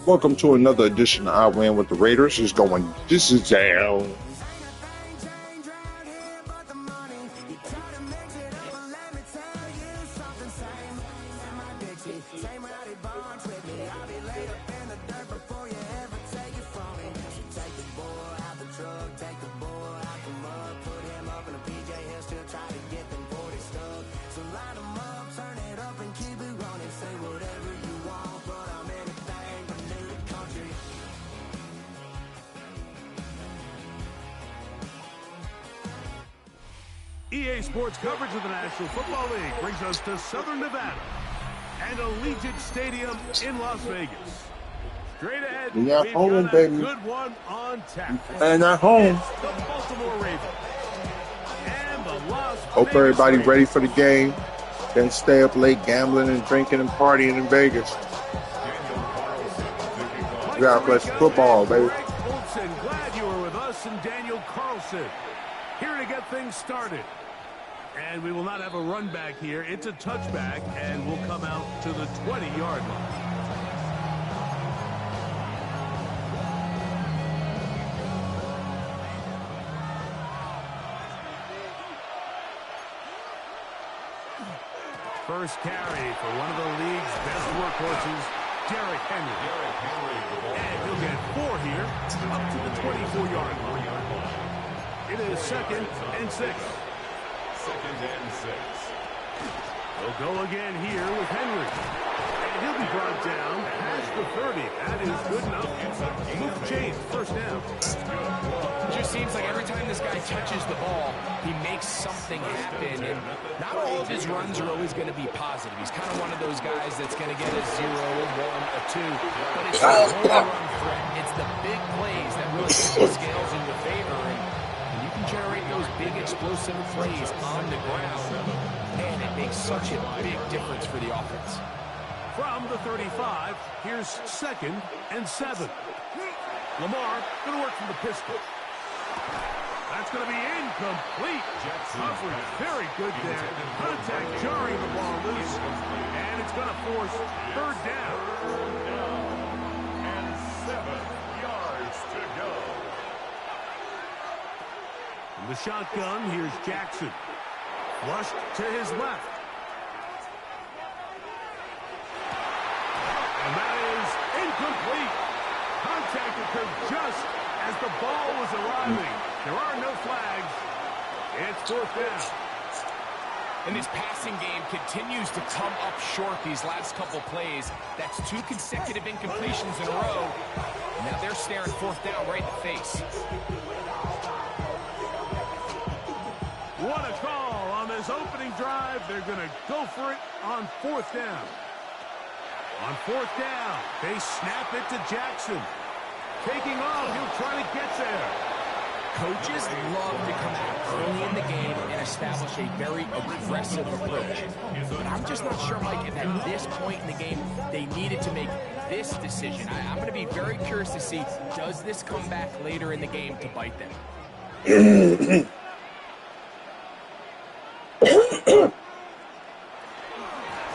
Welcome to another edition of I Win with the Raiders. This is down. EA Sports coverage of the National Football League brings us to Southern Nevada and Allegiant Stadium in Las Vegas. Straight ahead, we've got a good one on tap. And at home. It's the Baltimore Ravens and the Las Vegas Hope everybody Raiders. ready for the game. Then stay up late gambling and drinking and partying in Vegas. We gotta play some football, baby. Glad you were with us, and Daniel Carlson here to get things started. And we will not have a run back here. It's a touchback, and we'll come out to the 20-yard line. First carry for one of the league's best workhorses, Derrick Henry. And he'll get 4 here, up to the 24-yard line. It is 2nd and 6. He'll go again here with Henry. And he'll be brought down past the 30. That is good enough. Move change, first down. It just seems like every time this guy touches the ball, he makes something happen. And not all of his runs are always going to be positive. He's kind of one of those guys that's going to get a 0, a 1, a 2. But it's the home run threat. It's the big plays that really tip the scales in your favor. And you can generate those big explosive plays on the ground. And it makes such a big difference for the offense. From the 35, here's 2nd and 7. Lamar going to work from the pistol. That's going to be incomplete. Coverage very good there. Contact jarring the ball loose. And it's going to force 3rd down. And 7 yards to go. In the shotgun, here's Jackson. Flushed to his left. And that is incomplete. Contact occurred just as the ball was arriving. There are no flags. It's 4th down. And this passing game continues to come up short these last couple plays. That's 2 consecutive incompletions in a row. Now they're staring 4th down right in the face. What a call on this opening drive. They're going to go for it on 4th down. On 4th down, they snap it to Jackson. Taking off, he'll try to get there. Coaches love to come out early in the game and establish a very aggressive approach. But I'm just not sure, Mike, if at this point in the game they needed to make this decision. I'm going to be very curious to see, does this come back later in the game to bite them?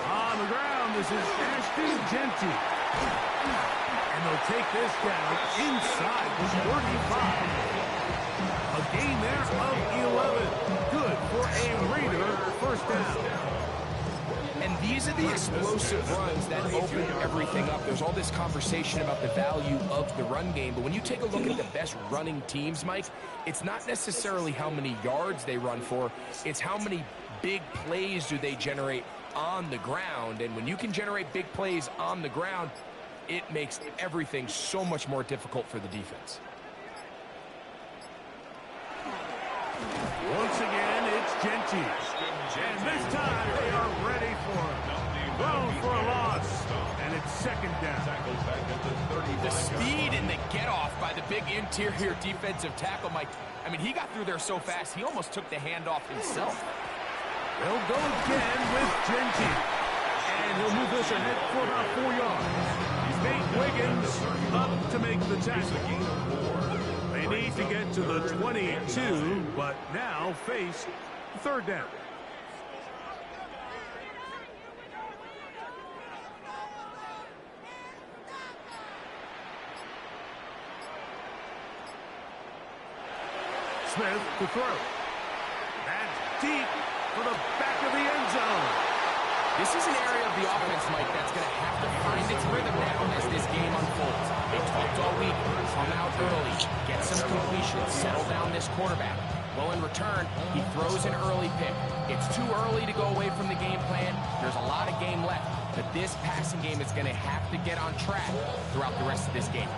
On the ground, this is Ashton Genty. And they'll take this down inside the 35. A gain there of 11. Good for a Raider first down. And these are the explosive runs that open everything up. There's all this conversation about the value of the run game, but when you take a look at the best running teams, Mike, it's not necessarily how many yards they run for, it's how many big plays do they generate on the ground. And when you can generate big plays on the ground, it makes everything so much more difficult for the defense. Once again, it's Genty. And this time they are ready for him. Thrown for a loss. And it's 2nd down. The speed and the get-off by the big interior defensive tackle, Mike. I mean, he got through there so fast, he almost took the handoff himself. They'll go again with Genty. And he'll move this ahead for about 4 yards. Nate Wiggins up to make the tackle. They need to get to the 22, but now face third down. Smith to throw. That's deep for the back of the end zone. This is an area of the offense, Mike, that's going to have to find its rhythm now as this game unfolds. They talked all week, come out early, get some completions, settle down this quarterback. Well, in return, he throws an early pick. It's too early to go away from the game plan. There's a lot of game left, but this passing game is going to have to get on track throughout the rest of this game.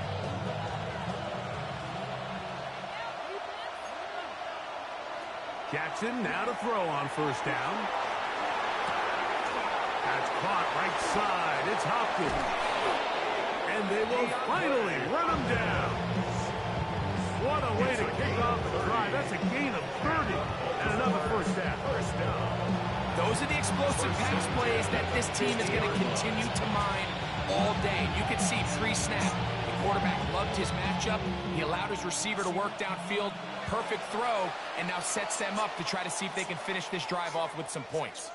Jackson now to throw on first down. That's caught right side. It's Hopkins. And they will finally run him down. What a way to kick off the drive. That's a gain of 30 and another first down. Those are the explosive pass plays that this team is going to continue to mine all day. You can see pre-snap. The quarterback loved his matchup. He allowed his receiver to work downfield. Perfect throw, and now sets them up to try to see if they can finish this drive off with some points.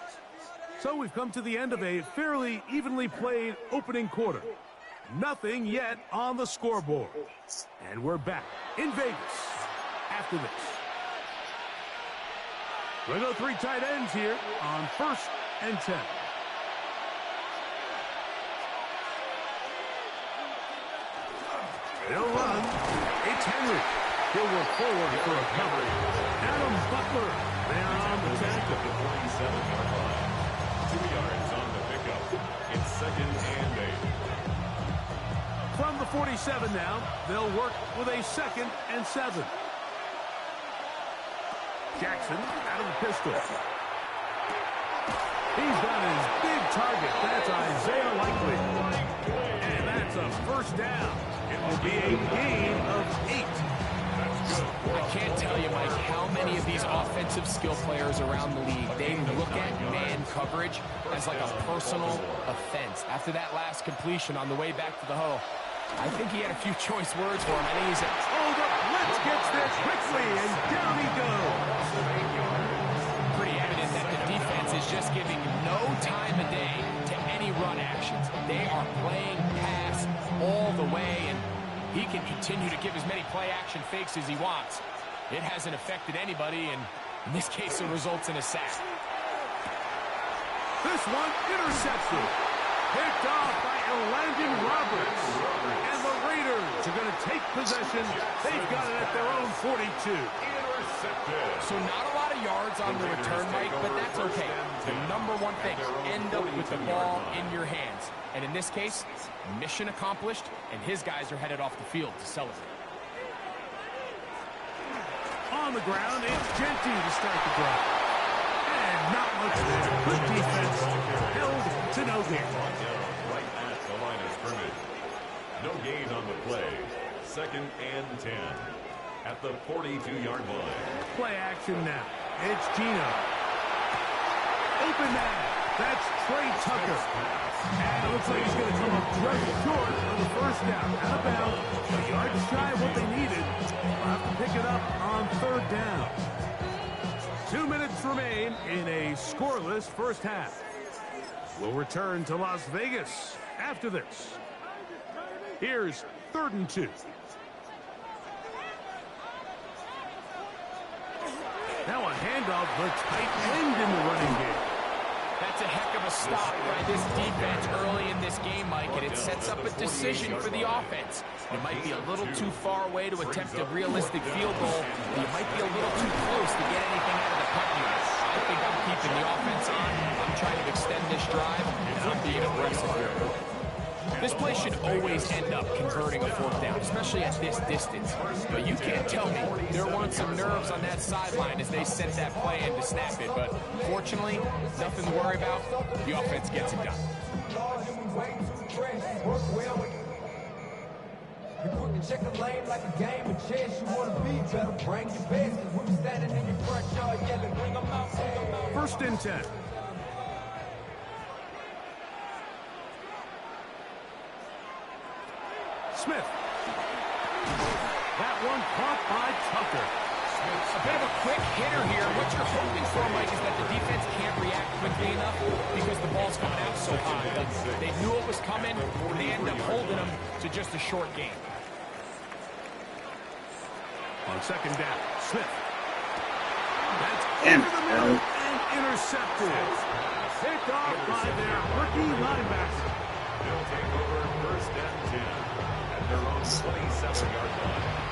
So we've come to the end of a fairly evenly played opening quarter. Nothing yet on the scoreboard. And we're back in Vegas after this. We're going to go 3 tight ends here on 1st and 10. They'll run. It's Henry. He'll work forward for a cover. Adam Butler there on the tackle. 47-yard line. 2 yards on the pickup. It's 2nd and 8. From the 47 now, they'll work with a 2nd and 7. Jackson out of the pistol. He's got his big target. That's Isaiah Likely. And that's a first down. It will be a gain of 8. I can't tell you, Mike, how many of these offensive skill players around the league, they look at man coverage as like a personal offense. After that last completion on the way back to the huddle, I think he had a few choice words for him. I think he said, oh, the blitz gets there quickly, and down he goes. Pretty evident that the defense is just giving no time of day to any run actions. They are playing pass all the way, and he can continue to give as many play-action fakes as he wants. It hasn't affected anybody, and in this case, it results in a sack. This one intercepted. Picked off by Elandon Roberts. And the Raiders are going to take possession. They've got it at their own 42. So not a lot of yards on the return, Mike, but that's okay. The number one thing, end up with the ball in your hands. And in this case, mission accomplished, and his guys are headed off the field to celebrate. On the ground, it's Genty to start the drive. And not much there. Good defense. Held to no gain. Right at the line of scrimmage. No gain on the play. 2nd and 10. At the 42-yard line. Play action now. It's Gino. Open man. That's Trey Tucker. And it looks like he's going to come up just short on the first down. Out of bounds. A yard shy of what they needed. They'll have to pick it up on 3rd down. 2 minutes remain in a scoreless first half. We'll return to Las Vegas after this. Here's 3rd and 2. Now a handoff, the tight end in the running game. That's a heck of a stop by this defense early in this game, Mike, and it sets up a decision for the offense. It might be a little too far away to attempt a realistic field goal, and you might be a little too close to get anything out of the punt unit. I think I'm keeping the offense on. I'm trying to extend this drive, and I'm being aggressive here. This play should always end up converting a 4th down, especially at this distance. But you can't tell me there weren't some nerves on that sideline as they sent that play in to snap it. But fortunately, nothing to worry about. The offense gets it done. Check the lane like a game of chess. You want to be better, bring your best. We'll be standing in your front yard yelling, bring them out, bring them out. 1st and 10. Smith. That one caught by Tucker. A bit of a quick hitter here. What you're hoping for, Mike, is that the defense can't react quickly enough because the ball's coming out so high. But they knew it was coming, and they end up holding them to just a short game. On second down, Smith. That's Damn over the middle and intercepted. Picked off by their rookie linebacker. They'll take over first and 10 at their own 27-yard line.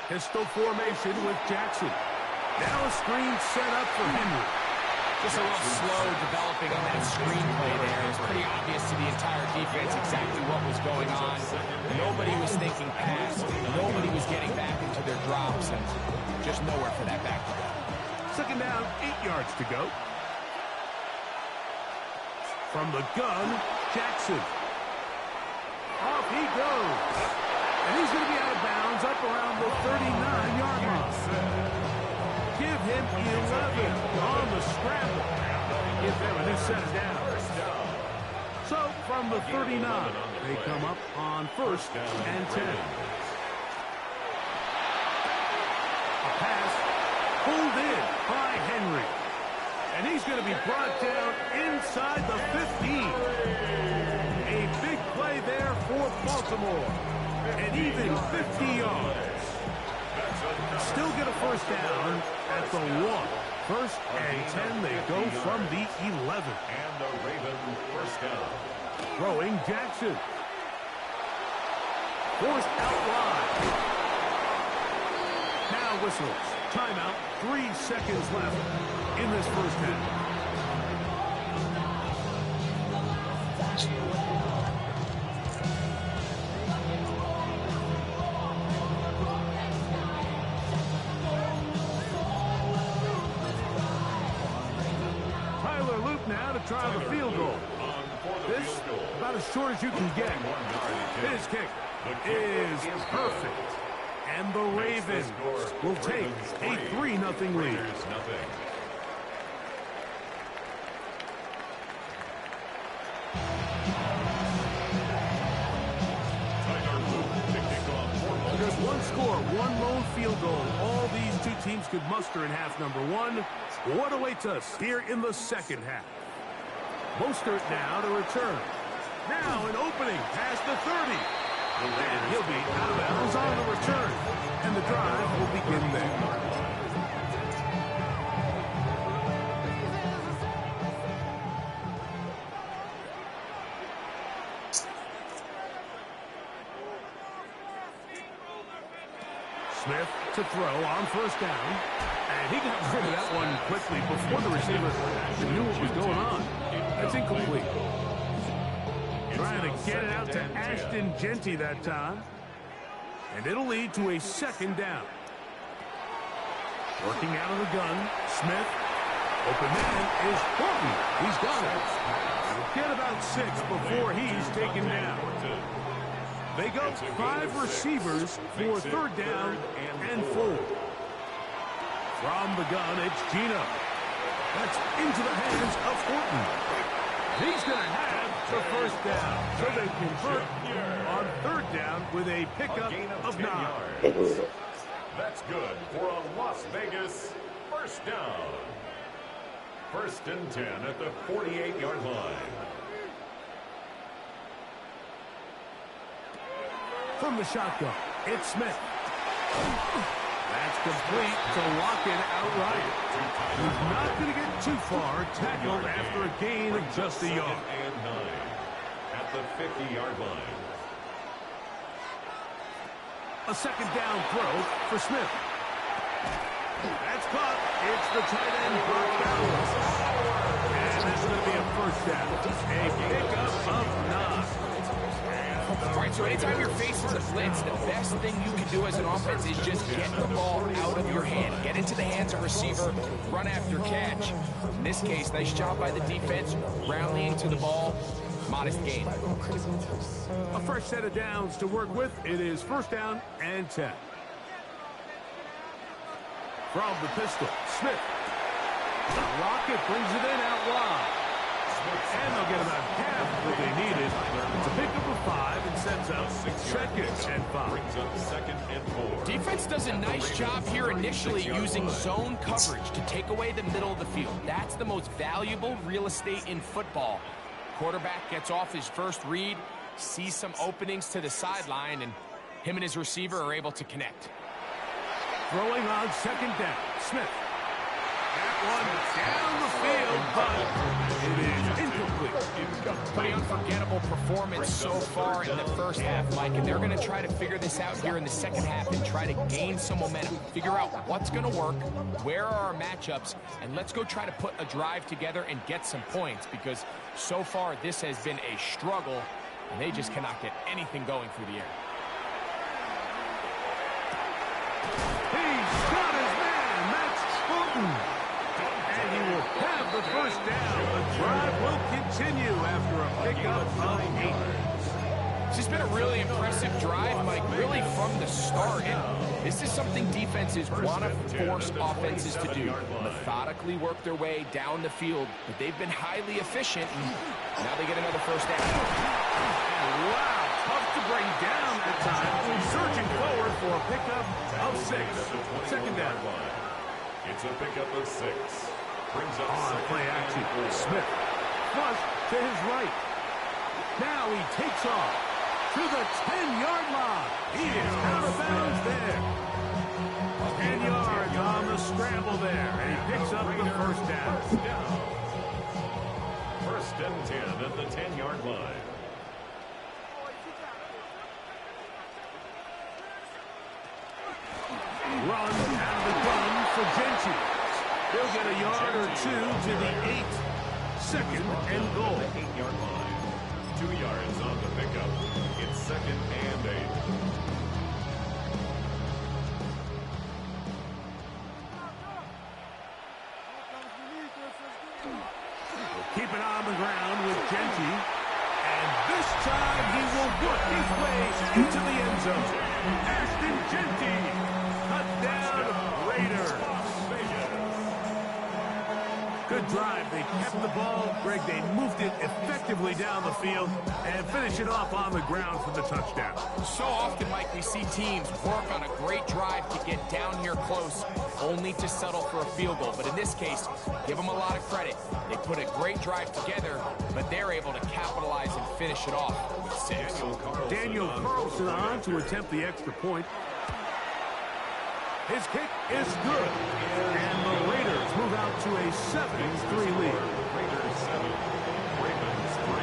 Pistol formation with Jackson. Now a screen set up for Henry. Just a little slow developing on that screenplay there. It's pretty obvious to the entire defense exactly what was going on. Nobody was thinking pass. Nobody was getting back into their drops, and just nowhere for that back to go. Second down, 8 yards to go. From the gun, Jackson. Off he goes. And he's going to be out of bounds up around the 39-yard line. Give him 11 on the scramble. Give them a new set of downs. So from the 39, they come up on first and 10. A pass pulled in by Henry. And he's going to be brought down inside the 15. A big play there for Baltimore. And even 50 yards. Still get a first down at the 1. First and 10, they go from the 11. And the Ravens first down. Throwing Jackson. Forced out wide. Now whistles. Timeout. 3 seconds left in this first half. Now to try the field goal. This about as short as you can get. His kick is perfect. And the Ravens will take a 3-0 lead. There's one score, one lone field goal. All these two teams could muster in half number 1. What awaits us here in the second half? Mostert now to return. Now an opening past the 30. And he'll be out of bounds on the return. And the drive will begin there. Smith to throw on first down. And he got rid of that one quickly before the receiver actually knew what was going on. That's incomplete. Trying to get it out to Ashton Genty that time. And it'll lead to a second down. Working out of the gun, Smith. Open man is Horton. He's got it. He'll get about 6 before he's taken down. They go 5 receivers for third down and 4. From the gun, it's Gino. That's into the hands of Horton. He's going to have the first down. So they convert on third down with a pickup of 9. That's good for a Las Vegas first down. First and 10 at the 48-yard line. From the shotgun, it's Smith. That's complete to lock it outright. He's not going to get too far, tackled after a gain of just a yard. And 9 at the 50-yard line. A second down throw for Smith. That's caught. It's the tight end, Brock Bowers. And it's going to be a first down. A pickup of 9. All right, so anytime you're facing the blitz, the best thing you can do as an offense is just get the ball out of your hand. Get into the hands of receiver, run after catch. In this case, nice job by the defense, rallying to the ball, modest gain. A fresh set of downs to work with. It is first down and 10. From the pistol, Smith. The rocket brings it in out wide. And they'll get about half what they needed. It's a pickup of 5 and sets up second and 5. Brings up second and 4. Defense does a nice job here initially using zone coverage to take away the middle of the field. That's the most valuable real estate in football. Quarterback gets off his first read, sees some openings to the sideline, and him and his receiver are able to connect. Throwing on second down, Smith. That one down the field, but it is incomplete. Pretty unforgettable performance so far in the first half, Mike, and they're going to try to figure this out here in the second half and try to gain some momentum, figure out what's going to work, where are our matchups, and let's go try to put a drive together and get some points, because so far this has been a struggle, and they just cannot get anything going through the air. He's got his man, Max Fulton. And he will have the first down. The drive will continue after a pickup of 8. This has been a really impressive drive, Mike, really from the start. And this is something defenses want to force offenses to do. Methodically work their way down the field, but they've been highly efficient, and now they get another first down. Wow, tough to bring down that time. Surging forward for a pickup of 6. Second down. It's a pickup of 6. Brings up On play action, Smith. Flush to his right. Now he takes off to the 10-yard line. He is out of bounds there. 10 yards on the scramble there, and he picks up the first down. First and 10 at the 10-yard line. Run out of the gun for Gentry. He'll get a yard or 2 to the 8. Second and goal. 8-yard line. 2 yards on the pickup. It's second and 8. Keep it on the ground with Gentry. And this time he will work his way into the end zone. Ashton Gentry. Touchdown Raiders. Good drive. They kept the ball. Greg, they moved it effectively down the field and finish it off on the ground for the touchdown. So often, Mike, we see teams work on a great drive to get down here close, only to settle for a field goal. But in this case, give them a lot of credit. They put a great drive together, but they're able to capitalize and finish it off with 6. Daniel Carlson on to attempt the extra point. His kick is good. And the Raiders move out to a 7-3 lead. Raiders 7, Ravens 3.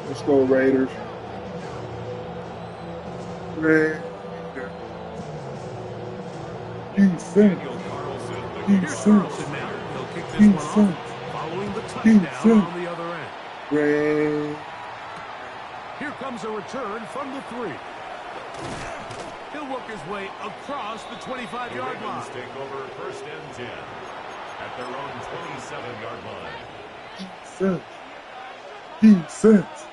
Let's go, Raiders. Raiders. Defense. Daniel Carlson, the Here's Defense. Carlson now. He'll kick this one Defense. off, following the touchdown on the other end. Raiders. Here comes a return from the 3. He'll work his way across the 25-yard line. Ravens take over first and 10 at their own 27-yard line. Defense. Defense.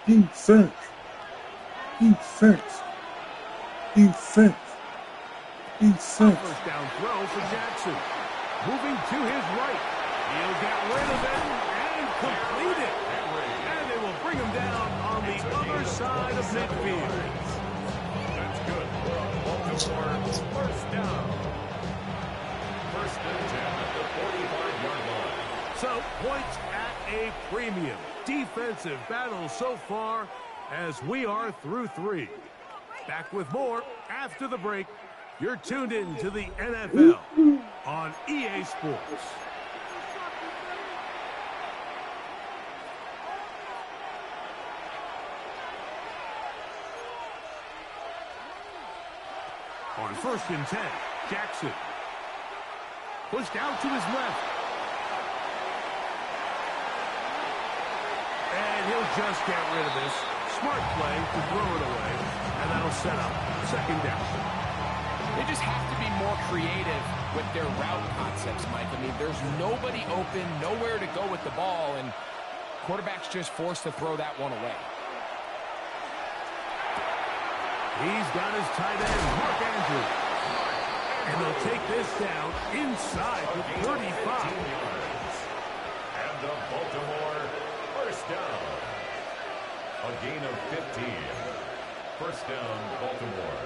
Defense. Defense. Defense. First down throw for Jackson. Moving to his right. He'll get rid of it and complete it. And they will bring him down on the other side of midfield. That's good. Baltimore first down. First and 10 at the 45-yard line. So, points at a premium. Defensive battle so far as we are through 3. Back with more after the break. You're tuned in to the NFL on EA Sports. On first and 10, Jackson. Pushed out to his left. And he'll just get rid of this. Smart play to throw it away. And that'll set up second down. They just have to be more creative with their route concepts, Mike. I mean, there's nobody open, nowhere to go with the ball, and quarterback's just forced to throw that one away. He's got his tight end, Mark Andrews. And they'll take this down inside the 35. And the Baltimore first down. A gain of 15. First down, Baltimore.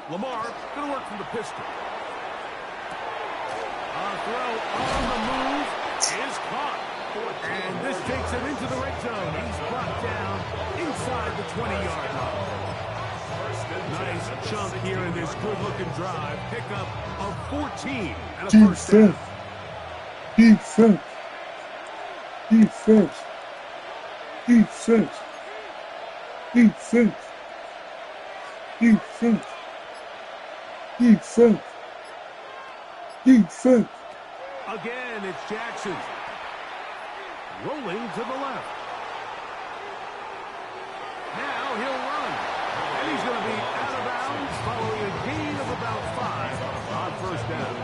Lamar going to work from the pistol. A throw on the move is caught. And this takes him into the red zone. He's brought down inside the 20-yard line. Nice chunk here in this good-looking drive. Pickup of 14 and a first down. Defense. Defense. Defense. Defense. Defense. Defense. Defense. Again, it's Jackson. Rolling to the left. Now he'll run. And he's going to be out of bounds following a gain of about 5 on first down.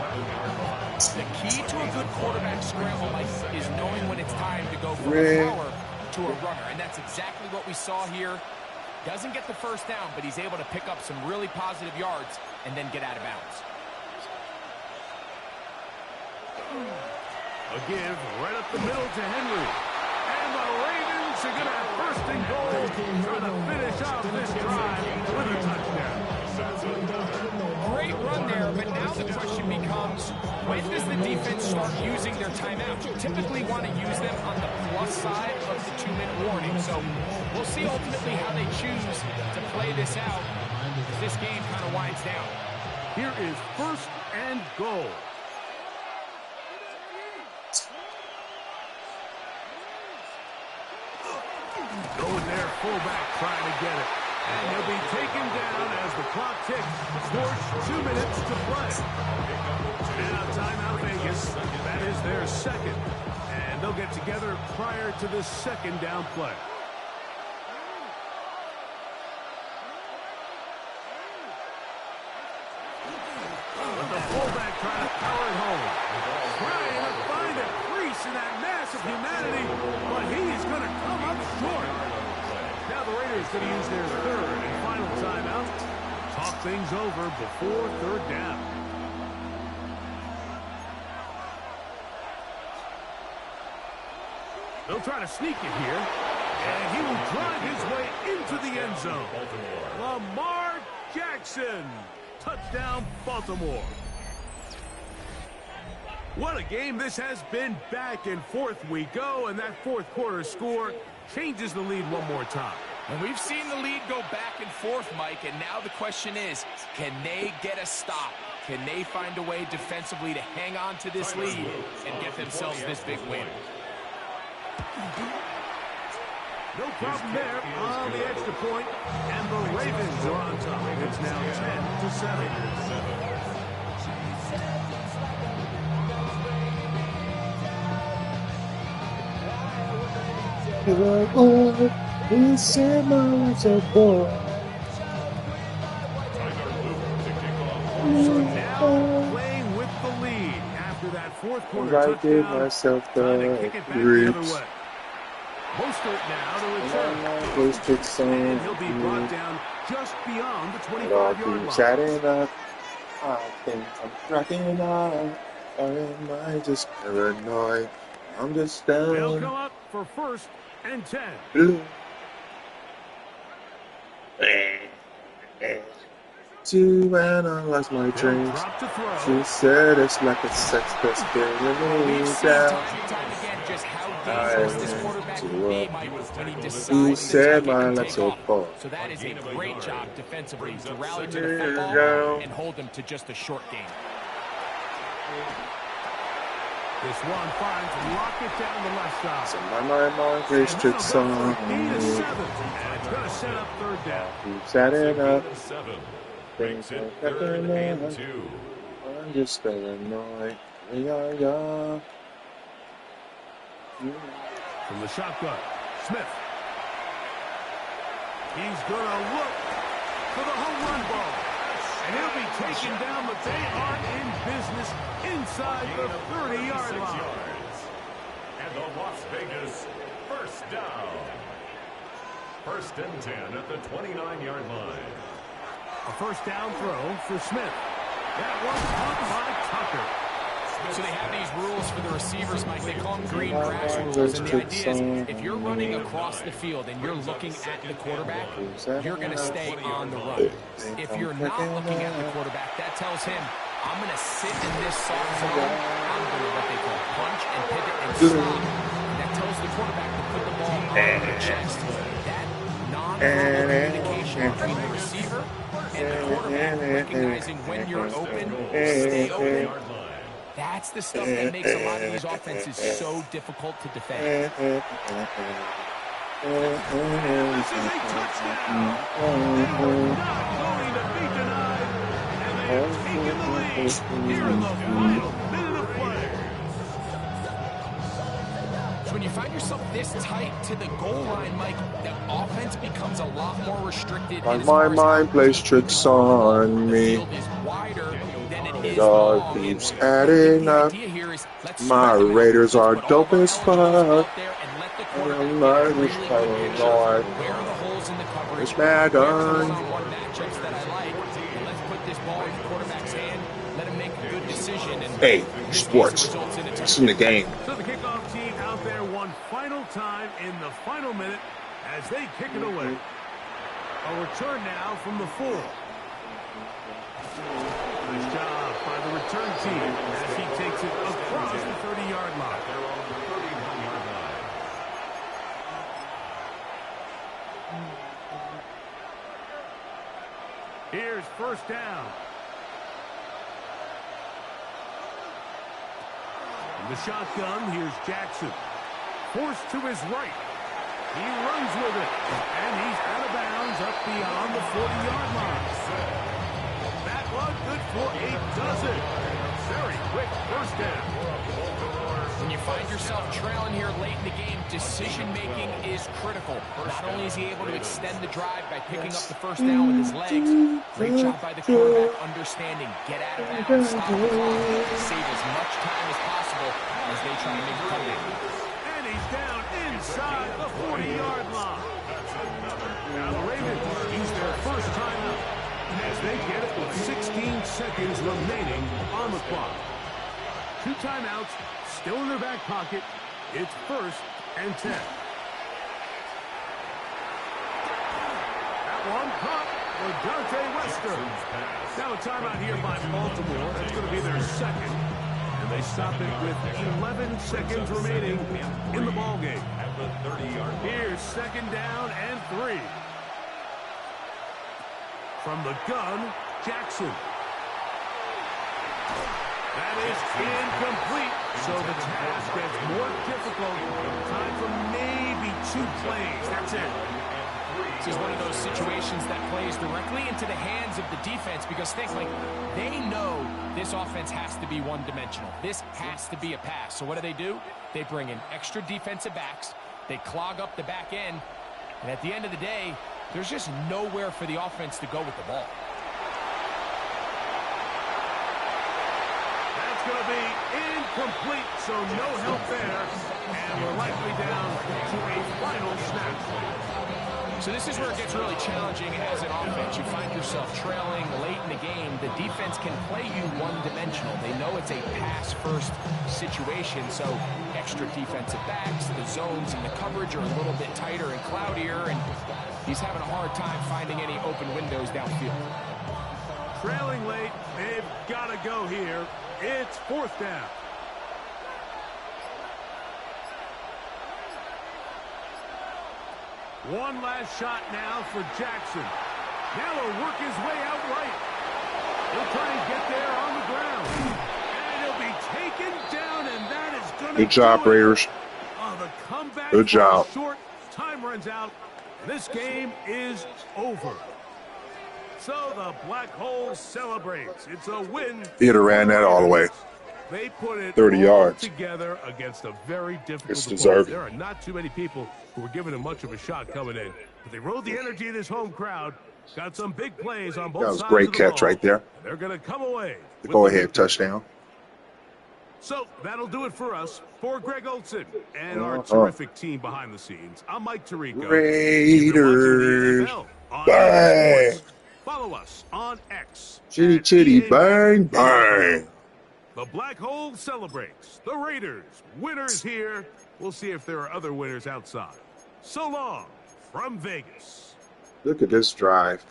The key to a good quarterback scramble, Mike, is knowing when it's time to go from a thrower to a runner. And that's exactly what we saw here. Doesn't get the first down, but he's able to pick up some really positive yards and then get out of bounds. A give right up the middle to Henry. And the Ravens are going to have first and goal, trying to finish off this drive with a touchdown. Great run there, but now the question becomes, when does the defense start using their timeouts? You typically want to use them on the plus side of the 2-minute warning. So we'll see ultimately how they choose to play this out as this game kind of winds down. Here is first and goal. Going there, fullback trying to get it. And he'll be taken down as the clock ticks towards 2 minutes to play. And a timeout Vegas. That is their second. And they'll get together prior to this second down play. But the fullback trying to power it home. Trying to find a crease in that mass of humanity, but he's going to come up short. Now the Raiders going to use their third and final timeout. Talk things over before third down. They'll try to sneak it here, and he will drive his way into the end zone. Lamar Jackson. Touchdown, Baltimore. What a game this has been. Back and forth we go, and that fourth quarter score changes the lead one more time. And we've seen the lead go back and forth, Mike, and now the question is, can they get a stop? Can they find a way defensively to hang on to this lead and get themselves this big win? No problem there on the extra point, and the Ravens are on top. It's now 10-7. He said my life's a bore. So now playing with the lead after that fourth quarter I gave touchdown, myself trying to kick it back the other way. Mostert now to return. And he'll be brought down just beyond the 25-yard line. Chatting up. I think I'm cracking up. Or am I just paranoid? I'm just They'll down. come up for first and 10. To analyze my They'll dreams. drop to throw. She said it's like a sex pest getting me We've seen down. time and time again just how dangerous this quarterback can be, Mike, when he You decides said to my take life's so off. far. So that is a great job defensively to rally to the football and hold them to just a short game. This one finds Lockett down the left side. So my plays And tricks that'll go on for a gain of 7. me. And it's going to set up third down. Keeps adding up. 7. Things Makes it are 3rd and happening. 2. I'm just paranoid. Yeah. From the shotgun, Smith. He's going to look for the home run ball. And he'll be taken down, but they are in business inside the 30-yard line. And the Las Vegas first down. 1st and 10 at the 29-yard line. A first down throw for Smith. That was caught by Tucker. So they have these rules for the receivers, Mike. They call them green grass rules. And the idea is if you're running across the field and you're looking at the quarterback, you're going to stay on the run. If you're not looking at the quarterback, that tells him, I'm going to sit in this soft zone. I'm going to what they call punch and pivot and stop. That tells the quarterback to put the ball on the chest. That non-verbal communication between the receiver and the quarterback, recognizing when you're open, stay open. That's the stuff that makes a lot of these offenses so difficult to defend. This is a touchdown. They were not going to be denied. And they have taken the lead here in the final minute of play. So when you find yourself this tight to the goal line, Mike, the offense becomes a lot more restricted. My mind plays tricks on me. The field is wider than it is God long. keeps adding up. My Raiders are dope as fuck. I'm not just paranoid. It's Madden. Hey, sports. It's in the game. So the kickoff team out there one final time in the final minute as they kick it away. A return now from the 4. Nice job by the return team as he takes it across the 30-yard line. They're on the 31-yard line. Here's first down. In the shotgun, here's Jackson. Forced to his right. He runs with it. And he's out of bounds up beyond the 40-yard line. That one good for a dozen. Very quick first down. When you find yourself trailing here late in the game, decision-making is critical. Not only is he able to extend the drive by picking up the first down with his legs, great job by the quarterback understanding, get out of bounds, stop the clock, save as much time as possible as they try to make a comeback. And he's down inside the 40-yard line. Now the Ravens use their first timeout as they get it with 16 seconds remaining on the clock. 2 timeouts still in their back pocket. It's 1st and 10. That one caught for Dante Wester. Now a timeout here by Baltimore. That's going to be their second. And they stop it with 11 seconds remaining in the ballgame. At the 30-yard line. Here's second down and 3. From the gun, Jackson. That is incomplete. So the task gets more difficult. Time for maybe 2 plays. That's it. This is one of those situations that plays directly into the hands of the defense because think, like, they know this offense has to be one-dimensional. This has to be a pass. So what do? They bring in extra defensive backs. They clog up the back end. And at the end of the day, there's just nowhere for the offense to go with the ball. That's going to be incomplete, so no help there. And we're likely down to a final snap. So this is where it gets really challenging as an offense. You find yourself trailing late in the game. The defense can play you one-dimensional. They know it's a pass-first situation, so extra defensive backs, the zones and the coverage are a little bit tighter and cloudier, and he's having a hard time finding any open windows downfield. Trailing late, they've got to go here. It's 4th down. One last shot now for Jackson. Now he'll work his way out right. He'll try and get there on the ground. And he'll be taken down, and that Good job, Raiders. Oh, the comeback Good job. short. Time runs out. This game is over. So the Black Hole celebrates. It's a win. He'd have ran that all the way. They put it 30 all yards. together against a very difficult It's opponent. deserving. There are not too many people who were giving him much of a shot coming in. But they rode the energy of this home crowd. Got some big plays on both That was sides a great of the catch ball. right there. They're going to come away. The with go-ahead victory. touchdown. So that'll do it for us. For Greg Olson and our terrific team behind the scenes, I'm Mike Tirico. Raiders. On Bang. Sports. Follow us on X. Chitty, at chitty, EA bang, Madden bang. The Black Hole celebrates. The Raiders, winners here. We'll see if there are other winners outside. So long from Vegas. Look at this drive.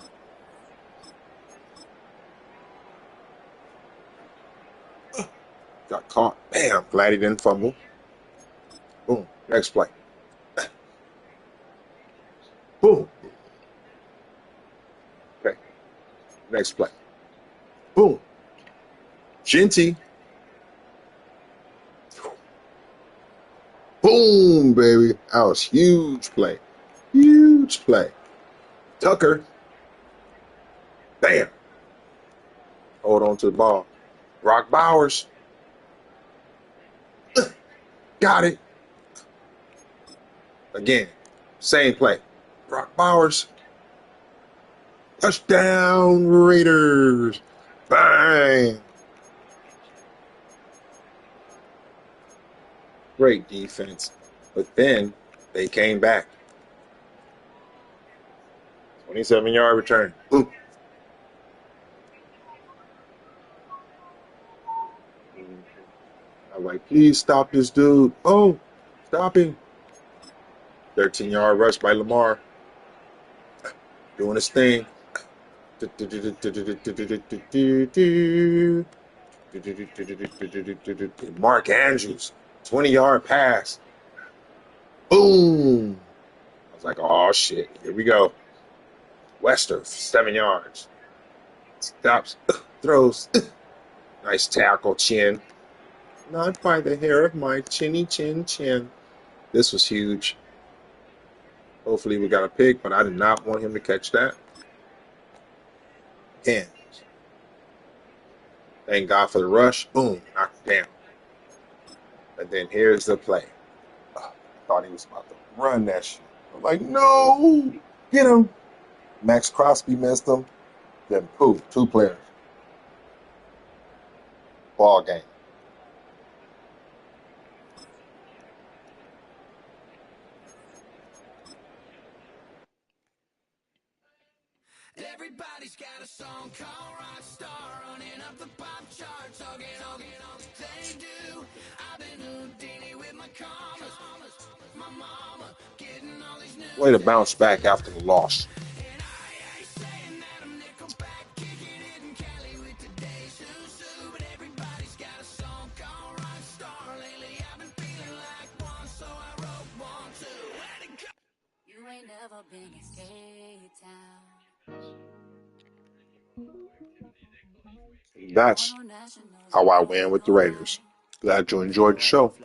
Got caught. Bam. Glad he didn't fumble. Boom. Next play. Boom. Okay. Next play. Boom. Genty. Boom, baby. That was huge play. Huge play. Tucker. Bam. Hold on to the ball. Brock Bowers. Got it. Again. Same play. Brock Bowers. Touchdown, Raiders. Bang. Great defense. But then they came back. 27-yard return. Boom. I'm like, please stop this dude. Oh, stop him. 13-yard rush by Lamar. Doing his thing. Mark Andrews. 20-yard pass. Boom. I was like, oh, shit. Here we go. Wester, 7 yards. Stops. Throws. Nice tackle, chin. Not by the hair of my chinny chin chin. This was huge. Hopefully we got a pick, but I did not want him to catch that. Again. Thank God for the rush. Boom. Knocked down. And then here's the play. I thought he was about to run that shit. I'm like, no. Get him. Max Crosby missed him. Then poof, 2 players. Ball game. Everybody's got a song called Rock Star, running up the pop charts, talking all they do. I've been Houdini with my commas, my mama getting all these new. Way to bounce back after the loss. And I ain't saying that I'm Nickelback, kicking it in Cali with today's Susu, but everybody's got a song called Rock Star. Lately I've been feeling like one, so I wrote one too. Let it go. You ain't never been in K-Town. That's how I win with the Raiders. Glad you enjoyed the show.